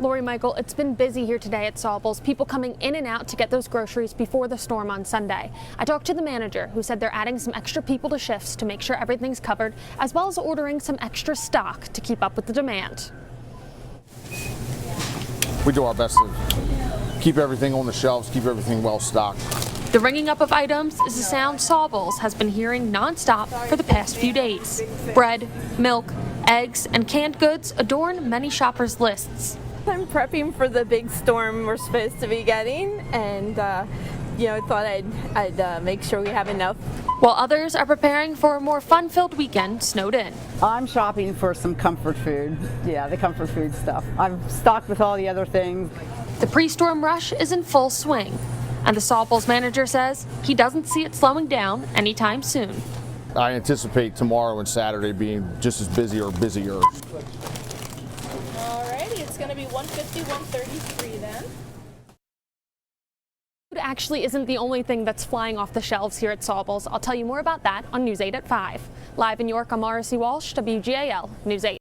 Lori, Michael, it's been busy here today at Saubles, people coming in and out to get those groceries before the storm on Sunday. I talked to the manager who said they're adding some extra people to shifts to make sure everything's covered, as well as ordering some extra stock to keep up with the demand. We do our best to keep everything on the shelves, keep everything well stocked. The ringing up of items is a sound Saubles has been hearing nonstop for the past few days. Bread, milk, eggs, and canned goods adorn many shoppers' lists. I'm prepping for the big storm we're supposed to be getting, and thought I'd make sure we have enough. While others are preparing for a more fun-filled weekend snowed in. I'm shopping for some comfort food. Yeah, the comfort food stuff. I'm stocked with all the other things. The pre-storm rush is in full swing, and the Saubles manager says he doesn't see it slowing down anytime soon. I anticipate tomorrow and Saturday being just as busy or busier. Alrighty, it's going to be 150, 133 then. Food actually isn't the only thing that's flying off the shelves here at Saubles. I'll tell you more about that on News 8 at 5. Live in York, I'm Marcy Walsh, WGAL News 8.